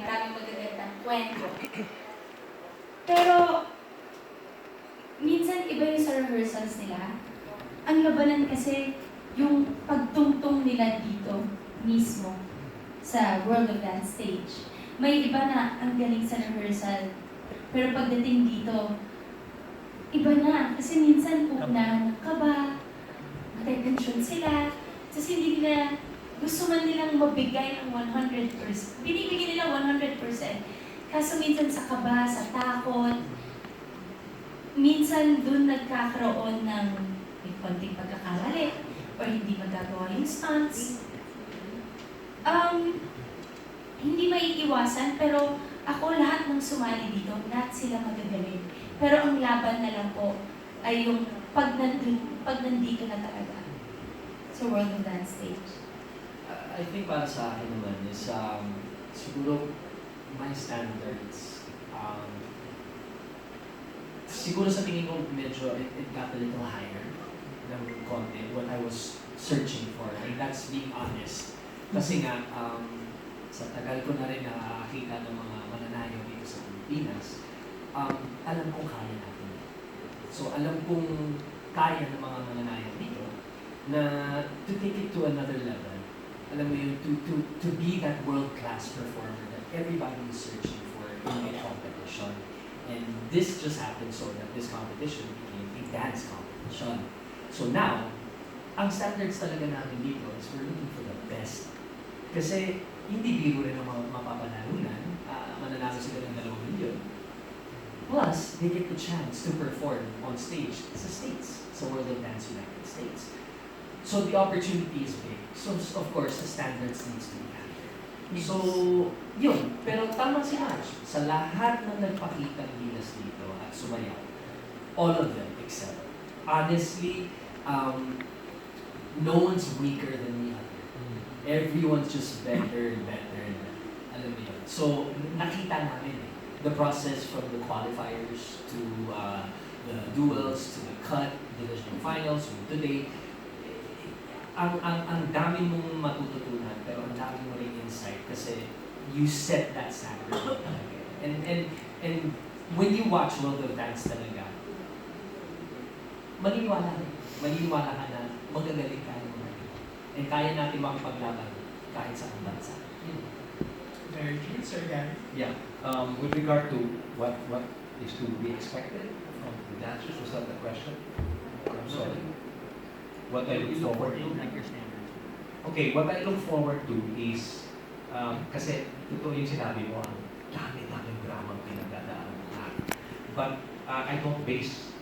maraming magagandang kwento. Pero, minsan iba yung sa rehearsals nila. Ang labanan kasi, yung pagtungtong nila dito mismo sa World of Dance stage. May iba na ang galing sa rehearsal, pero pagdating dito, iba na. Kasi minsan una, kaba, matay-tension sila, tapos hindi nila, gusto man nilang mabigay ng 100%. Binibigyan nila 100%. Kaso minsan sa kaba, sa takot, minsan dun nagkakaroon ng may konting pagkakamali or hindi magagawa yung stunts. Hindi maiiwasan, pero ako lahat ng sumali dito, lahat sila magagaling. Pero ang laban na lang po ay yung pag nandito na talaga sa World of Dance stage. I think para sa akin naman is siguro my standards. Siguro sa tingin ko medyo it got a little higher ng konti what I was searching for, and that's being honest. Kasi nga, sa tagal ko na rin nakakita ng mga mananayaw dito sa Pilipinas, alam kong kaya natin. So alam kong kaya ng mga mananayaw dito na to take it to another level. Alam mo yun, to be that world-class performer that everybody is searching for in a competition. And this just happened so that this competition became a dance competition. So now, ang standards talaga namin dito is we're looking for the best. Kasi hindi biro rin ang mapapanalunan, mananalo sila ng 2 milyon. Plus, they get the chance to perform on stage sa States, sa World of Dance United States. So the opportunity is big. So of course, the standards needs to be higher. So, yun. Pero tama si Maj. Sa lahat ng nagpakita ng gilas dito at sumayaw, all of them excel. Honestly, no one's weaker than the other. Everyone's just better and better and better. Alam mo yun. So, nakita namin the process from the qualifiers to the duels, to the cut, divisional finals, to today. Ang dami mong matututunan, pero ang dami mo rin insight kasi you set that standard. And when you watch World of Dance talaga, maniniwala ka na magagaling ka naman. And kaya natin makipaglaban kahit sa bansa. Very true, Sir Gary. Yeah. With regard to what is to be expected from the dancers, was that the question? I'm sorry. What I look forward to? Okay, what I look forward to is, kasi totoo yung sinabi mo, ang dami-daming drama pinagdadaan. But I don't base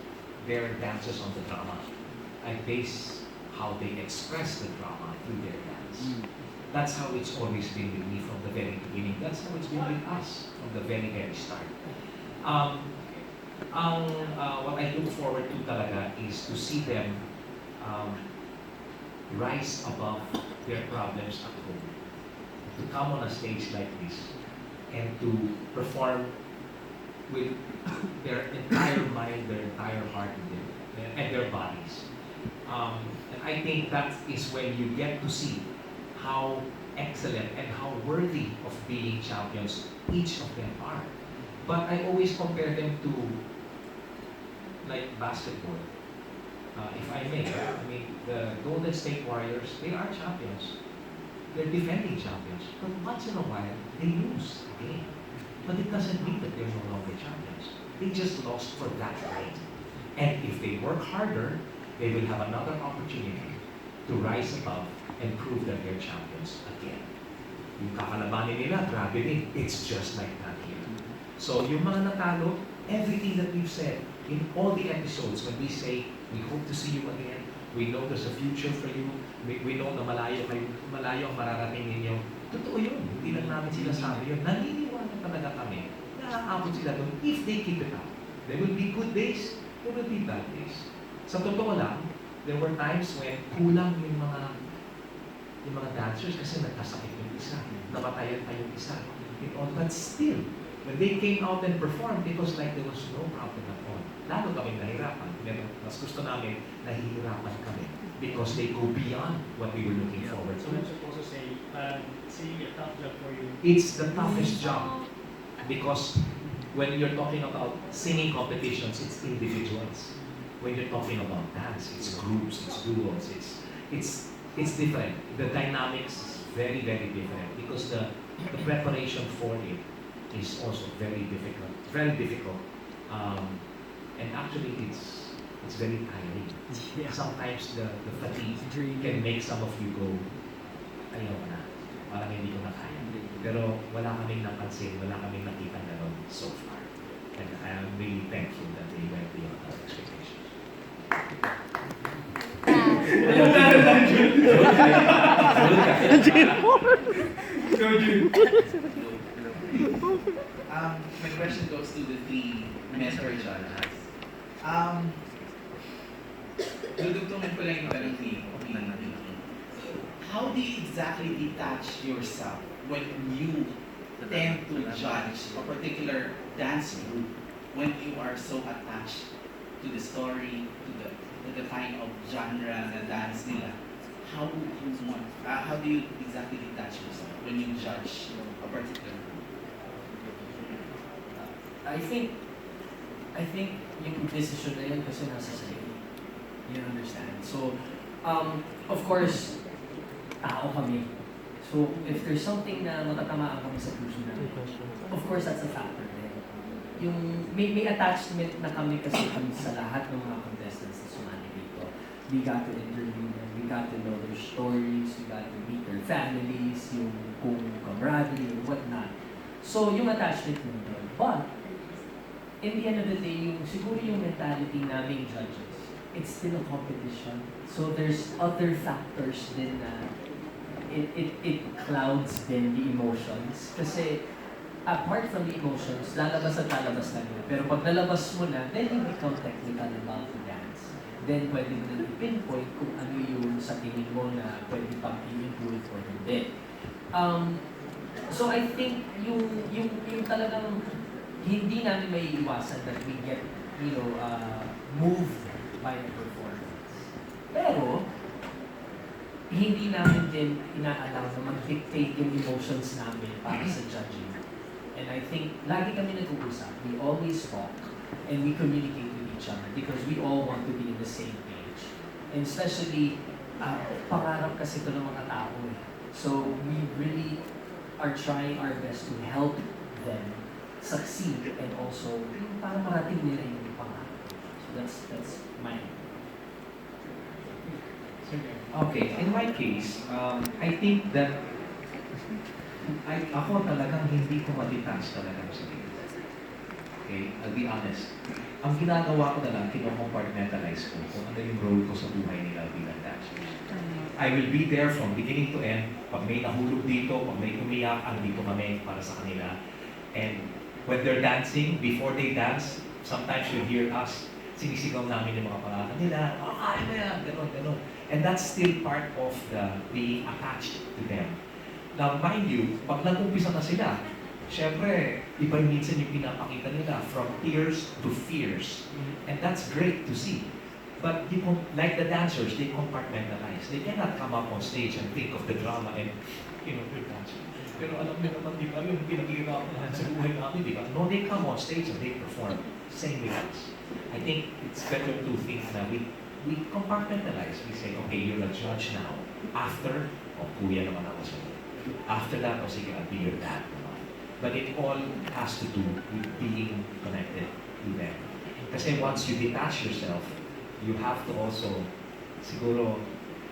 their dances on the drama. I base how they express the drama through their dance. That's how it's always been with me from the very beginning. That's how it's been with us from the very, very start. What I look forward to talaga is to see them rise above their problems at home. To come on a stage like this and to perform with their entire mind, their entire heart, and their bodies. And I think that is when you get to see how excellent and how worthy of being champions each of them are. But I always compare them to like basketball. If I may, the Golden State Warriors, they are champions. They're defending champions. But once in a while, they lose a game. But it doesn't mean that they're no longer champions. They just lost for that night. And if they work harder, they will have another opportunity to rise above and prove that they're champions again. Yung kakalabanin nila, grabe din. It's just like that here. So yung mga natalo, everything that we've said in all the episodes, when we say, we hope to see you again, we know there's a future for you, we know na malayo ang mararating ninyo. Totoo yun. Hindi lang namin sila sabi yun. Naniniwala talaga kami. Naaabot sila doon if they keep it up. There will be good days, there will be bad days. Sa totoo lang, there were times when kulang yung mga dancers kasi nagkasakit yung isa, namatayan pa yung isa. But still, when they came out and performed, it was like there was no problem at all. Lalo kami nahirapan. Mas gusto namin, nahihirapan kami because they go beyond what we were looking forward to. So I'm supposed to say, seeing a tough job for you? It's the toughest job because when you're talking about singing competitions, it's individuals. When you're talking about dance, it's groups, it's duos, it's different. The dynamics is very, very different because the preparation for it is also very difficult. Very difficult. And actually it's very tiring. Yeah. Sometimes the fatigue can make some of you go, ayaw na, parang hindi ko na kaya. Pero wala kaming napansin, wala kaming nakita na ron so far. And I am really thankful that they went beyond our expectations. My question goes to the three mentor judges. Dudugtungin ko lang yung tanong ni how do you exactly detach yourself when you tend to judge a particular dance group when you are so attached to the story, to the kind of genre na dance nila? How do you exactly detach yourself when you judge a particular group? I think yung decision na yun kasi nasa sa'yo. You understand? So, of course, tao kami. So, if there's something na matatamaan kami sa puso namin, of course, that's a factor. Yung may attachment na kami kasi sa lahat ng mga contestants na sumali dito. We got to interview them, we got to know their stories, we got to meet their families, yung kung camaraderie, or whatnot. So, yung attachment mo doon. But, in the end of the day, siguro yung mentality naming judges, it's still a competition. So there's other factors din na it clouds din the emotions. Kasi apart from the emotions, lalabas at lalabas lang yun. Pero pag nalabas mo na, then you become technical about the dance. Then pwede mo na i-pinpoint kung ano yung sa tingin mo na pwede pang i-improve or hindi. So I think yung talagang hindi namin may iwasan that we get, moved by the performance. Pero, hindi namin din inaalam na mag-dictate yung emotions namin para sa judging. And I think, lagi kami nag-uusap. We always talk and we communicate with each other because we all want to be in the same page. And especially, pangarap kasi ito ng mga tao eh. So, we really are trying our best to help them succeed and also para marating nila yung pangarap. So that's mine. Okay, in my case, I think that ako talagang hindi ko ma-detach talaga sa tingin. Okay, I'll be honest. Ang ginagawa ko na lang, kino-compartmentalize ko kung ano yung role ko sa buhay nila bilang dancers. I will be there from beginning to end. Pag may nahulog dito, pag may umiyak, andito kami para sa kanila. And when they're dancing, before they dance, sometimes you hear us, sinisigaw namin yung mga pangalan nila, kaya mo yan, gano'n. And that's still part of the being attached to them. Now, mind you, pag nag-umpisa na sila, syempre, iba yung minsan yung pinapakita nila, from tears to fears. And that's great to see. But like the dancers, they compartmentalize. They cannot come up on stage and think of the drama and, they're dancing. Pero alam niyo naman, di ba, yung pinaghihirapan sa buhay natin, di ba? No, they come on stage and they perform. Same with us. I think it's better to think na we compartmentalize. We say, okay, you're a judge now. After, kuya naman ako sa'yo. After that, sige, I'll be your dad naman. But it all has to do with being connected to them. Kasi once you detach yourself, you have to also, siguro,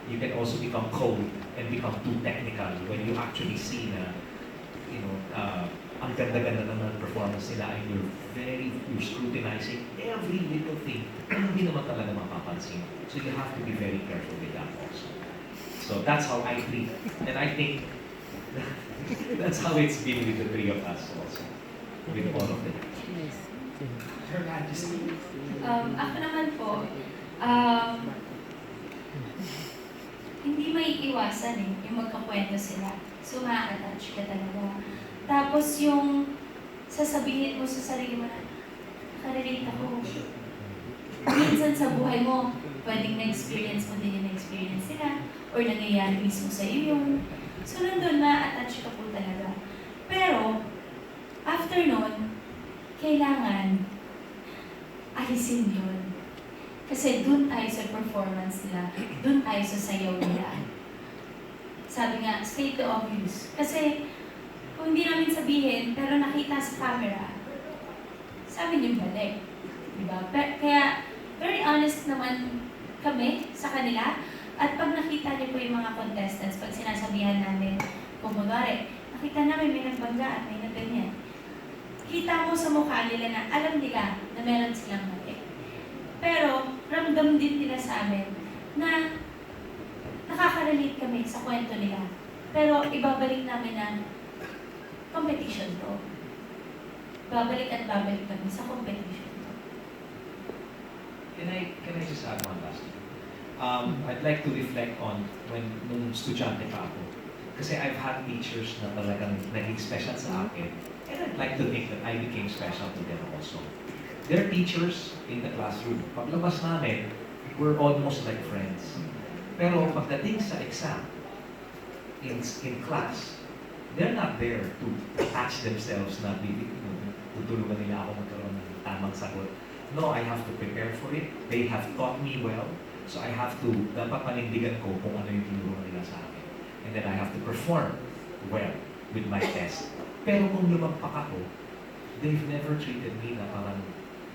you can also become cold and become too technical when you actually see na, ang ganda-ganda ng performance nila and you're scrutinizing every little thing na hindi naman talaga mapapansin. So you have to be very careful with that also. So that's how I treat. And I think that's how it's been with the three of us also. With all of them. Her Majesty. Ako naman po, hindi may iwasan yung magkakwento sila. So, ma-attach ka talaga. Tapos yung sasabihin mo sa sarili mo na, nakarelate ako. Minsan sa buhay mo, pwedeng na-experience mo din yung na-experience nila or nangyayari mismo sa iyo yun. So, nandun ma-attach ka po talaga. Pero, after nun, kailangan alisin yun. Kasi dun tayo sa performance nila, dun tayo sa sayaw nila. Sabi nga, state the obvious. Kasi, kung hindi namin sabihin, pero nakita sa camera, sabi niyo balik. Diba? Kaya, very honest naman kami sa kanila. At pag nakita niyo po yung mga contestants, pag sinasabihan namin, kung kunwari, nakita namin may nagbanggaan, may naganyan. Kita mo sa mukha nila na alam nila na meron silang mali. Pero, ramdam din nila sa amin na nakaka-relate kami sa kwento nila. Pero, ibabalik namin na competition to. Babalik at babalik kami sa competition to. Can I just add one last thing? I'd like to reflect on nung estudyante pa ako. Kasi I've had teachers na talagang naging special sa akin. And I'd like to think that I became special to them also. They're teachers in the classroom. Paglabas namin, we're almost like friends. Pero pagdating sa exam, in class, they're not there to attach themselves na tutulungan nila ako magkaroon ng tamang sagot. No, I have to prepare for it. They have taught me well. So I have to, dapat panindigan ko kung ano yung tinuro nila sa akin. And then I have to perform well with my test. Pero kung lumagpak ako, they've never treated me na parang,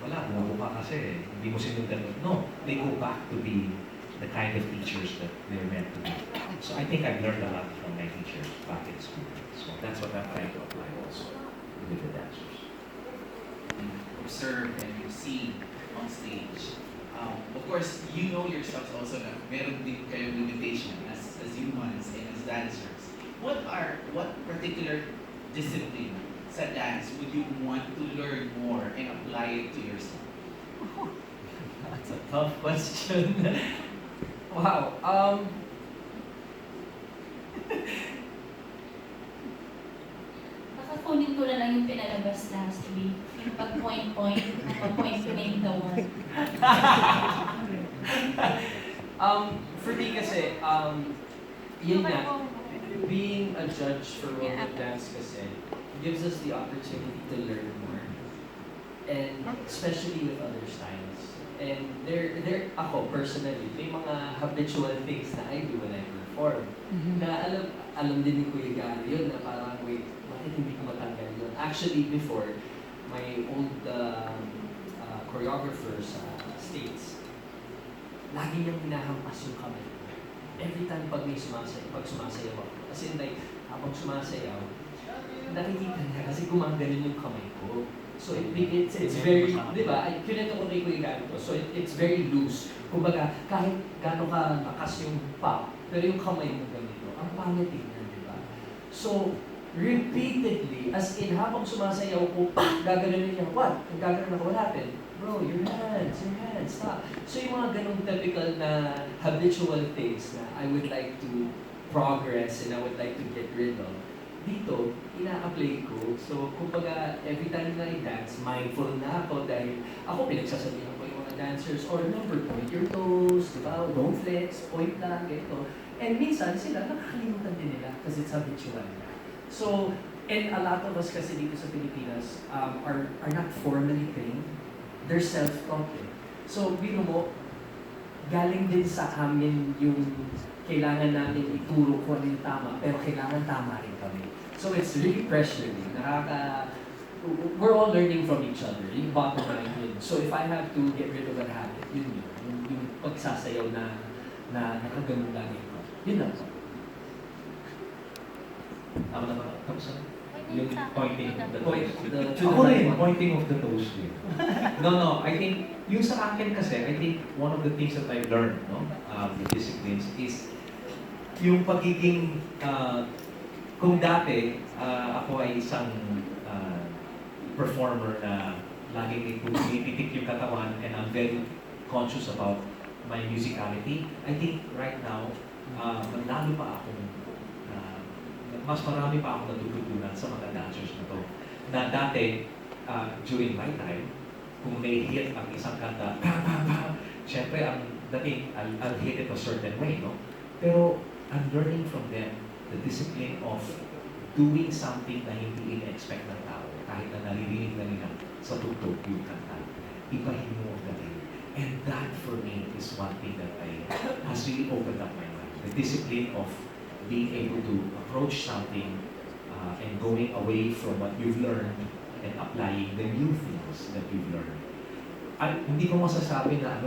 wala, bumago ka kasi, hindi mo sinundan. No, they go back to be the kind of teachers that they're meant to be. So I think I've learned a lot from my teachers back in school. So that's what I'm trying to apply also with the dancers. You observe and you see on stage. Of course, you know yourselves also na meron din kayong limitation as humans and as dancers. What particular discipline sa dance would you want to learn more and apply it to yourself? That's a tough question. Wow. Kunin ko na lang yung pinalabas last week. Yung pag-point-point, pag-point to name the one. For me kasi, yun nga, being a judge for world of dance kasi gives us the opportunity to learn more. And especially with other styles. And ako personally, may mga habitual things na I do when I perform. Na alam din ni Kuya Gary yun na parang, wait, bakit hindi ko matanggal yun? Actually, before, my old choreographer sa States, lagi niyang hinahampas yung kamay. Every time pag sumasayaw ako. As in like, habang sumasayaw, nakikita niya kasi gumaganon yung kamay ko. So it's very, di ba? Kinento ko kay Kuya Gary to. So it's very loose. Kumbaga, kahit gano'n ka lakas yung pop, pero yung kamay mo ganito, ang pangit tingnan, di ba? So, repeatedly, as in habang sumasayaw ko, gaganon niya, what? Gaganon ako, what happened? Bro, your hands, stop. So yung mga ganong typical na habitual things na I would like to progress and I would like to get rid of, dito, ina-apply ko. So, kumbaga, every time na i-dance, mindful na ako dahil ako pinagsasabihan ko yung mga dancers, or number, point your toes, diba? Don't flex, point lang, ganito. And minsan sila, nakakalimutan din nila kasi it's habitual na. So, and a lot of us kasi dito sa Pilipinas are not formally trained. They're self-taught. So, bino mo, galing din sa amin yung kailangan namin ituro kung ano yung tama, pero kailangan tama rin kami. So, it's really pressuring. We're all learning from each other. Yung bottom line yun. So, if I have to get rid of a habit, yun. Yung pagsasayaw na nakaganon lagi ko. Yun lang. Tama na ba? Tapos na? Yung pointing of the Point toes. the Ako rin, pointing of the toes din. No, I think, yung sa akin kasi, I think one of the things that I've learned, no, with disciplines is yung pagiging, kung dati, ako ay isang performer na laging ititik yung katawan and I'm very conscious about my musicality. I think right now, lalo pa ako, mas marami pa akong natututunan sa mga dancers na to. Na dati, during my time, kung may hit ang isang kanta, syempre ang dating, I'll hit it a certain way, no? Pero I'm learning from them The discipline of doing something na hindi in-expect ng tao, kahit na naririnig na nila sa tugtog yung kanta, ibahin mo ang galing. And that for me is one thing that has really opened up my mind. The discipline of being able to approach something and going away from what you've learned and applying the new things that you've learned. At hindi ko masasabi na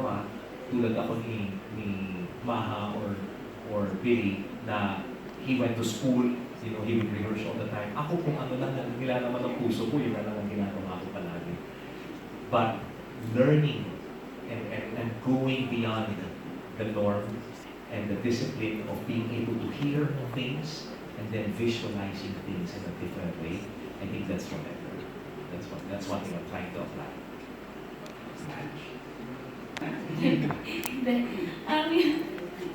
tulad ako ni Maja or Billy na he went to school, he would rehearse all the time. Ako kung ano lang nilalaman ng puso ko, yun na lang ang ginagawa ko palagi. But learning and going beyond the norm and the discipline of being able to hear things and then visualizing things in a different way, I think that's from Edward. That's one thing I'm trying to apply.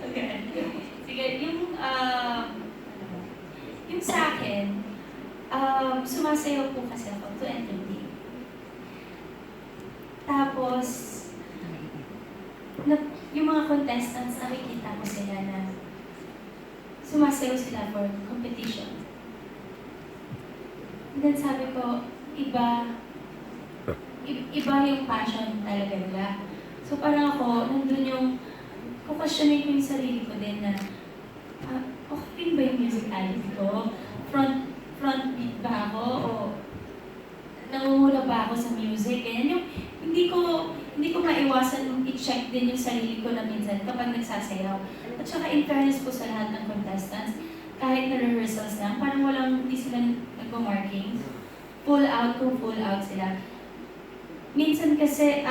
Okay. Sige, yung sa akin, sumasayaw po kasi ako to entertain. Tapos, yung mga contestants, nakikita ko sila na sumasayaw sila for competition. And then sabi ko, iba yung passion talaga nila. So parang ako, nandun yung, kukwestiyonin ko yung sarili ko din na, okay din ba yung musicality ko? Front beat ba ako? O nangungula ba ako sa music? Ganyan yung, hindi ko maiwasan i-check din yung sarili ko na minsan kapag nagsasayaw. At saka in fairness po sa lahat ng contestants, kahit na rehearsals lang, parang hindi sila nagpo-marking. Full out sila. Minsan kasi,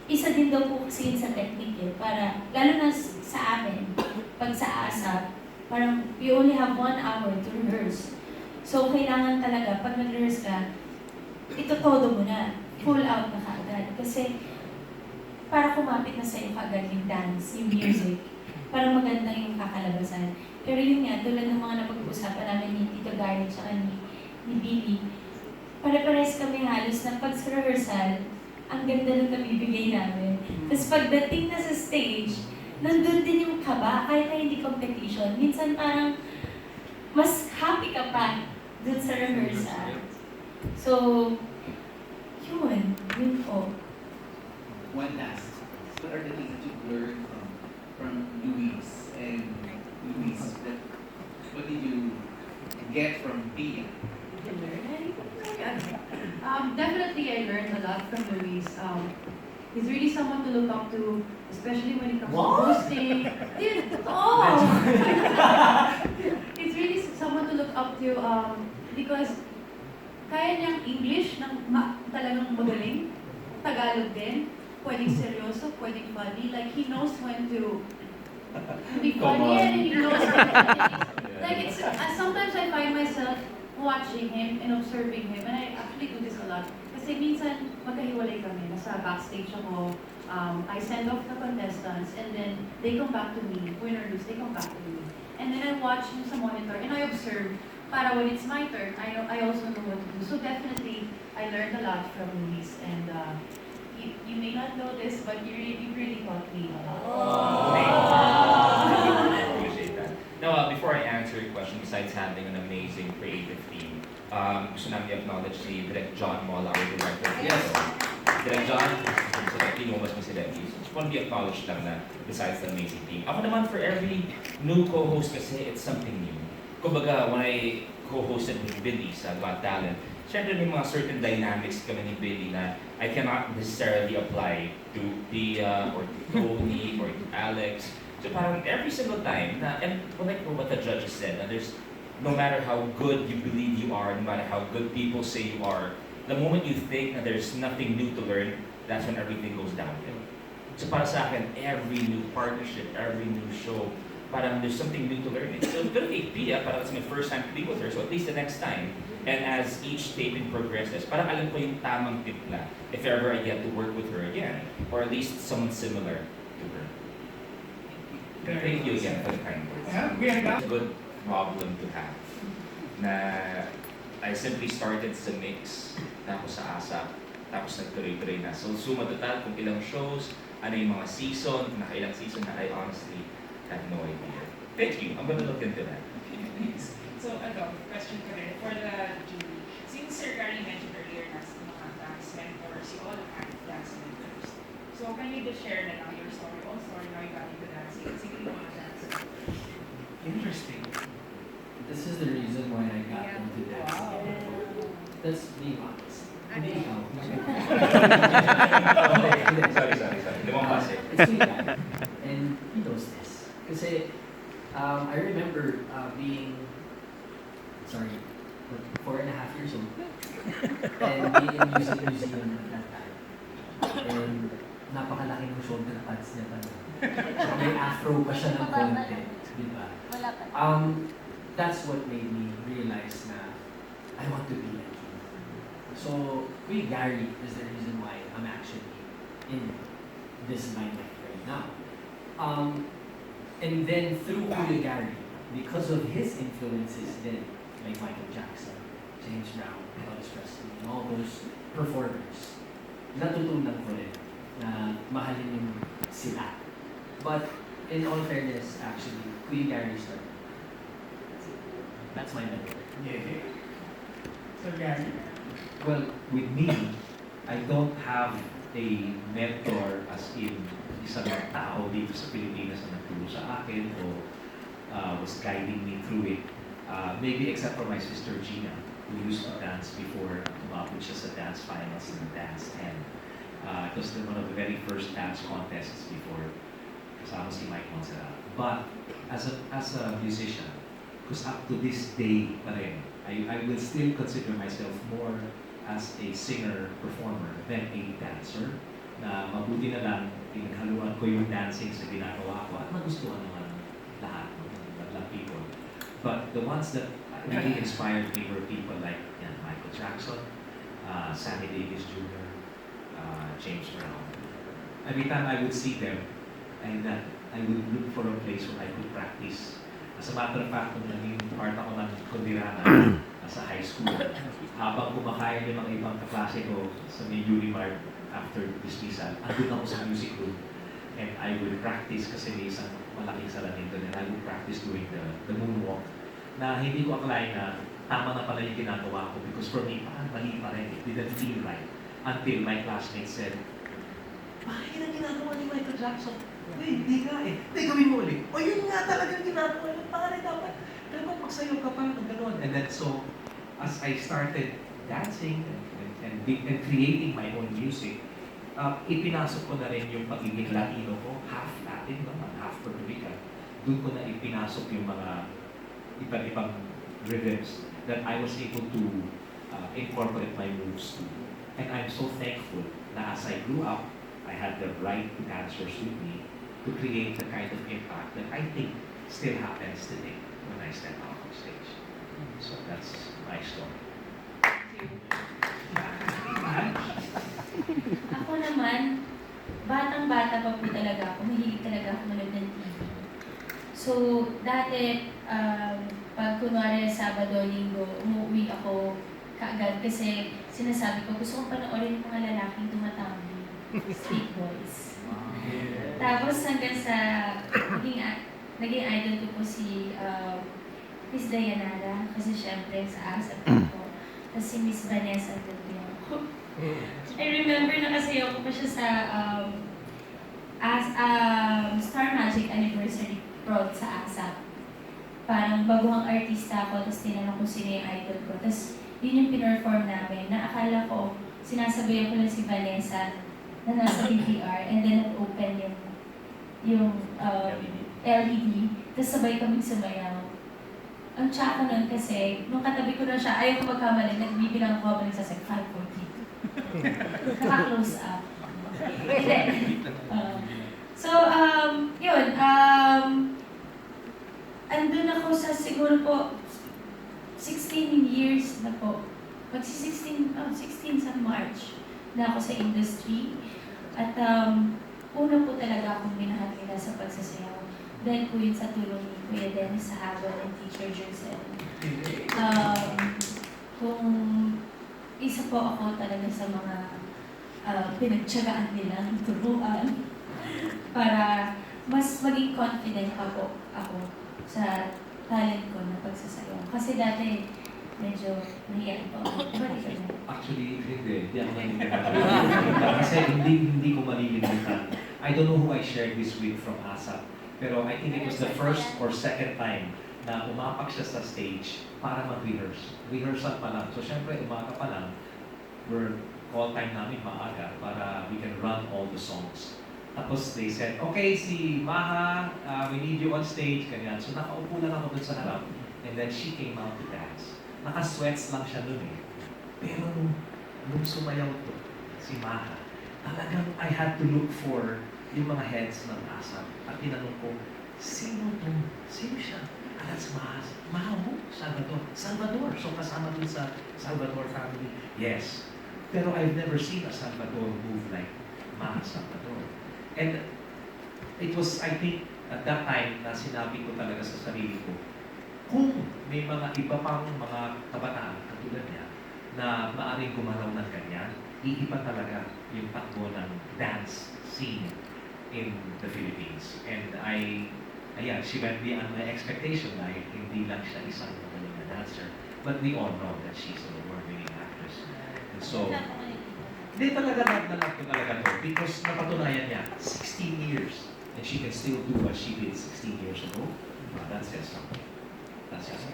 isa din daw po kasi yun sa technique eh, para, lalo na sa amin, pag sa ASAP, parang we only have 1 hour to rehearse. So, kailangan talaga, pag nag-rehearse ka, ito todo mo na, full out na kaagad. Kasi, para kumapit na sa'yo kaagad yung dance, yung music, para maganda yung kakalabasan. Pero yun nga, tulad ng mga napag-uusapan namin ni Tito Gary at ni Billy, pare-pares kami halos na pag sa rehearsal, ang ganda ng nabibigay namin. Tapos pagdating na sa stage, nandun din yung kaba, kahit na hindi competition. Minsan parang mas happy ka pa dun sa rehearsal. So, yun po. One last. What are the things that you've learned from Luis and Luis? What did you get from Pia? Definitely I learned a lot from Luis. He's really someone to look up to, especially when it comes to hosting. Dude, He's really someone to look up to because kaya niyang English talagang magaling, Tagalog din, pwedeng seryoso, pwedeng funny. Like he knows when to be funny and he knows when like it's sometimes I find myself watching him and observing him, and I actually do this a lot. Kasi minsan magkahiwalay kami, nasa backstage ako, I send off the contestants, and then they come back to me, win or lose, they come back to me. And then I watch him sa monitor, and I observe, para when it's my turn, I also know what to do. So definitely, I learned a lot from Luis, and you may not know this, but you really taught me a lot. Appreciate that. Now, before I answer your question, besides having an amazing creative team, gusto namin i-acknowledge si Direct John Moll, our director. Yes. Direct John, so that tinumas mo sila. Just want to be acknowledged lang na besides the amazing team. Ako naman, for every new co-host kasi, it's something new. Kumbaga, when I co-hosted with Billy sa Got Talent, syempre may mga certain dynamics kami ni Billy na I cannot necessarily apply to Pia or to Tony or to Alex. So parang every single time, and like what the judges said, na there's no matter how good you believe you are, no matter how good people say you are, the moment you think that there's nothing new to learn, that's when everything goes downhill. So para sa akin, every new partnership, every new show, parang there's something new to learn. So it's gonna take Pia, parang it's my first time to be with her, so at least the next time. And as each taping progresses, parang alam ko yung tamang timpla if ever I get to work with her again, or at least someone similar to her. Thank you again for the kind words. It's a good problem to have. Na I simply started sa mix, tapos sa ASAP, tapos nagtuloy-tuloy na. So suma total kung ilang shows, ano yung mga season, kung nakailang season na I honestly have no idea. Thank you. I'm gonna look into that. So, question ko rin, for the jury, since Sir Gary mentioned earlier na sa mga dance mentors, you all had dance mentors. So, can you just share na lang your story, also, how you got into dancing? Kasi yung mga dance mentors. Interesting. This is the reason why I got into dancing. That's being honest. Hindi ikaw. Sorry. Limang pase. It's me, guy. And he knows this. Kasi, I remember being, 4.5 years old. And being in music museum at that time. And napakalaki ng shoulder pads niya pa. May afro pa siya ng konti. Di ba? That's what made me realize na I want to be like him. So, Kuya Gary is the reason why I'm actually in this limelight right now. And then through Kuya Gary, because of his influences then, like Michael Jackson, James Brown, Elvis Presley, and all those performers, natutunan ko rin na mahalin yung sila. But in all fairness, actually, Kuya Gary started. That's my mentor. Yeah. So, Gary, Well, with me, I don't have a mentor as in isang tao dito sa Pilipinas na nagturo sa akin o was guiding me through it. Maybe except for my sister Gina, who used to dance before umabot siya sa dance finals in Dance 10. It was one of the very first dance contests before kasama si Mike Montserrat. But as a musician, because up to this day pa rin, I will still consider myself more as a singer-performer than a dancer. Na mabuti na lang, pinaghaluan ko yung dancing sa ginagawa ko at nagustuhan naman lahat ng people. But the ones that really inspired me were people like Michael Jackson, Sammy Davis Jr., James Brown. Every time I would see them, I would look for a place where I could practice. As a matter of fact, nung naging part ako ng Kondirana sa high school, habang kumakain yung mga ibang kaklase ko sa may Unimart after dismissal, andun ako sa music room. And I would practice kasi may isang malaking salamin doon and I would practice doing the moonwalk na hindi ko akalain na tama na pala yung ginagawa ko because for me, parang mali pa rin. It didn't feel right until my classmates said, bakit ang ginagawa ni Michael Jackson? Hindi nga eh. Hindi, gawin mo ulit. O yun nga talagang ginagawa. Bakit dapat magsayo ka pa ng gano'n? And then so, as I started dancing and creating my own music, ipinasok ko na rin yung pagiging Latino ko, half Latin naman, half Puerto Rican. Doon ko na ipinasok yung mga iba't-ibang rhythms that I was able to incorporate my moves to. And I'm so thankful na as I grew up, I had the right dancers with me to create the kind of impact that I think still happens today when I step out on stage. So that's my story. Ako naman, batang-bata pa po talaga ako. Mahilig talaga ako manood ng TV. So, dati, pag kunwari Sabado, Linggo, umuwi ako kaagad kasi sinasabi ko, gusto kong panoorin yung mga lalaking tumatawag. Street Boys. Tapos hanggang sa naging idol ko po si Miss Dayanara kasi syempre sa ASAP ko. Tapos si Miss Vanessa din ako. I remember nakasayaw ko pa siya sa Star Magic Anniversary Prod sa ASAP. Parang baguhang artista ako, tapos tinanong ko sino yung idol ko. Tapos yun yung pinerform namin na akala ko sinasabayan ko lang si Vanessa na nasa DVR and then nag-open yung LED, tapos sabay kami sumayaw. Ang tsaka nun kasi, nung katabi ko na siya, ayaw ko magkamali, nagbibilang ko ako sa 540. Naka-close up. Hindi. So, yun, andun ako sa siguro po 16 years na po. Magsi-16 sa March na ako sa industry. At una po talaga akong minahal nila sa pagsasayaw. Dahil po yun sa tulong ni Kuya Dennis sa habol and Teacher Jersen. Kung isa po ako talaga sa mga pinagtsagaan nilang turuan para mas maging confident pa po ako sa talent ko na pagsasayaw. Kasi dati, medyo nahiyan po. Actually, hindi ako naniniwala. Kasi hindi ko malilimutan. I don't know who I shared this with from ASAP. Pero I think it was the first or second time na umapak siya sa stage para mag-rehearse. Rehearsal pa lang. So, syempre, umaga pa lang, call time namin maaga para we can run all the songs. Tapos they said, okay, si Maja, we need you on stage, ganyan. So, nakaupo lang ako dun sa harap. And then she came out to dance. Naka-sweats lang siya nun eh. Pero nung sumayaw to, si Maja, talagang I had to look for yung mga heads ng ASAP. At tinanong ko, sino to? Sino siya? That's Maja mo? Salvador. So kasama dun sa Salvador family. Yes. Pero I've never seen a Salvador move like Maja Salvador. And it was, I think, at that time na sinabi ko talaga sa sarili ko, kung may mga iba pang mga kabataan katulad niya na maaaring gumalaw ng ganyan, iiba talaga yung takbo ng dance scene in the Philippines. And ayan, she went beyond my expectation na hindi lang siya isang magaling na dancer. But we all know that she's an award-winning actress. And so, hindi talaga naglalak ko talaga to because napatunayan niya, 16 years. And she can still do what she did 16 years ago. That says something. That's just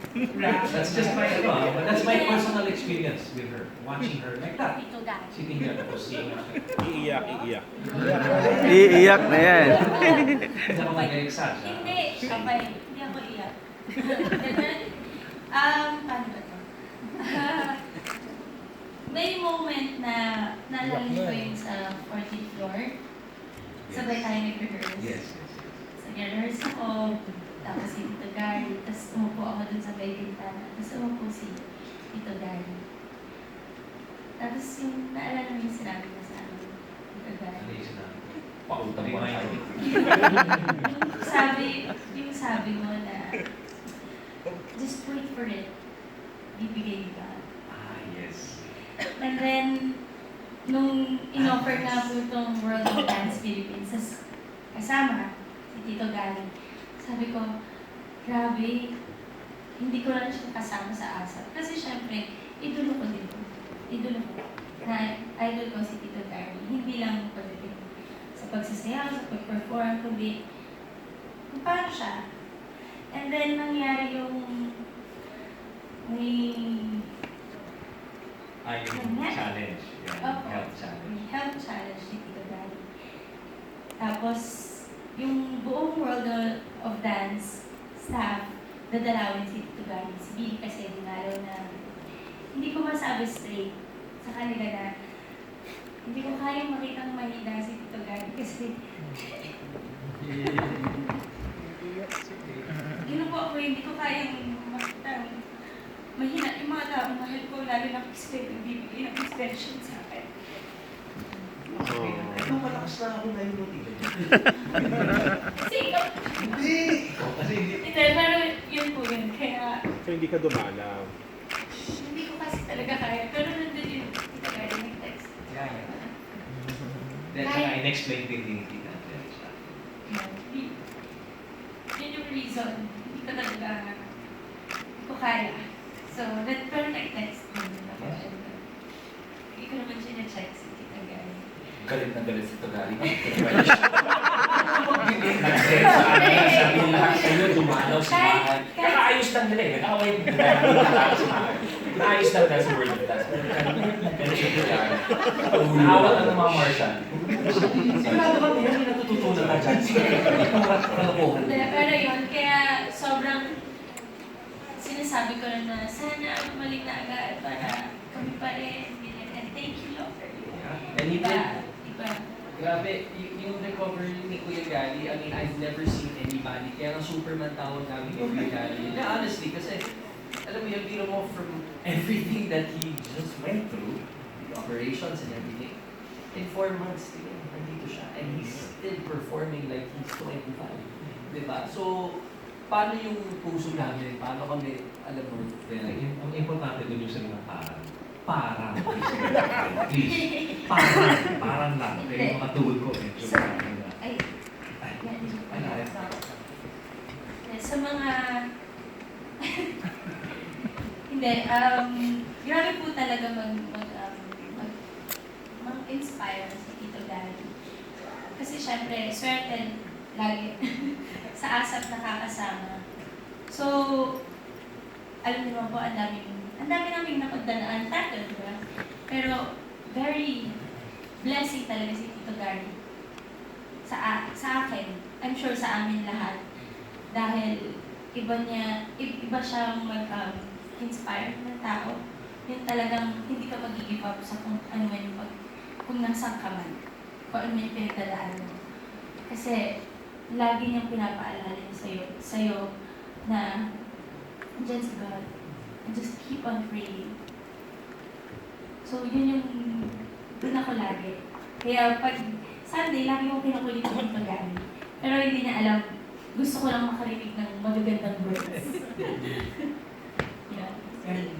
That's just my, but that's my personal experience with her. Watching her like that. Sitting here, tapos seeing her. Iiyak. Iiyak na yan. Hindi ako mag-exag. Hindi, okay. Hindi ako iyak. Paano ba ito? May moment na naalala ko yung sa 14th floor. Sabay tayo nag-rehearse. Yes. Nag-rehearse ako, tapos si Tito Gary, tapos umupo ako dun sa may bintana, tapos umupo si Tito Gary. Tapos yung naalala mo yung sinabi mo sa amin, Tito Gary. Ano yung sinabi? Pautang mo na yun. yung sabi mo na, just wait for it, bibigay ka. Yes. And then, nung in-offer nga po itong World of Dance Philippines, kasama si Tito Gary, sabi ko, grabe, hindi ko lang siya kasama sa ASAP. Kasi syempre, idolo ko din po. Idolo ko. Na idol ko si Tito Gary. Hindi lang pagdating sa pagsasayaw, sa pag-perform, kundi kung paano siya. And then, nangyari yung may Challenge. Yeah, Opo. health challenge. May health challenge ni Tito Gary. Tapos, yung buong World of Dance staff, dadalawin si Tito Gary. Si Billy kasi dinalaw na hindi ko masabi straight sa kanila na hindi ko kayang makitang mahina si Tito Gary kasi ginawa ko hindi ko kayang makitang mahina yung mga taong mahal ko, lalo na kasi nagbibigay ng extension sa akin. Ano malakas na ako ngayon mo dito? Sige! Hindi! Kasi hindi. Hindi, pero yun po yun. Kaya, So hindi ka dumalaw. hindi ko kasi talaga kaya. Pero nandun yung kita kaya yung text. Yeah. Then, saka in-explain din ni Tita. Yun yung reason. Hindi ko talaga, hindi ko kaya. So, pero nag-text mo. Hindi ko naman siya na-check si Tita Gary. Galit na galit si Tagali. Nag-send sa akin, sabi lahat sa'yo, dumalaw si Maja. Nakaayos lang nila eh. Nag-away mo na si Maja. Naayos lang nila sa World of Dance. Pero siya Tagali. Naawa lang ng mga Martian. Sigurado ka niya, hindi natututunan ka dyan. Kalokohan. Hindi, pero yun, kaya sobrang sinasabi ko na sana bumalik na agad para kami pa rin. And thank you, Lord, for you. And he did. Diba? Grabe, yung recovery ni Kuya Gali, I mean, I've never seen anybody. Kaya nga Superman tawag namin kay Kuya Gali. Yeah, honestly, kasi, alam mo yun, biro mo from everything that he just went through, the operations and everything, in 4 months, nandito siya. And he's still performing like he's 25. Diba? So, paano yung puso namin? Paano kami, alam mo, Ang importante doon yung salitang parang. Parang. Please. Parang. Parang lang. Kaya yung mga tuhod ko. Medyo So, parang na. ay, Ay, yan. ay, sa mga... Hindi, grabe po talaga mag-inspire si Tito Daddy. Kasi syempre, swerte lagi sa ASAP nakakasama. So, alam niyo po, ang dami naming napagdanaan, tagal, di ba? Pero, very blessing talaga si Tito Gary sa akin, I'm sure sa amin lahat. Dahil iba siyang mag-inspire ng tao. Yung talagang hindi ka mag-give up sa kung ano man kung nasaan ka man, kung ano man yung pinagdadaan mo. Kasi, lagi niyang pinapaalala niya sa'yo na andyan si God. And just keep on praying. So, yun yung dun ako lagi. Kaya pag Sunday, lagi ko kinukulit yung pag-gani. Pero hindi niya alam, gusto ko lang makarinig ng magagandang words. Yeah.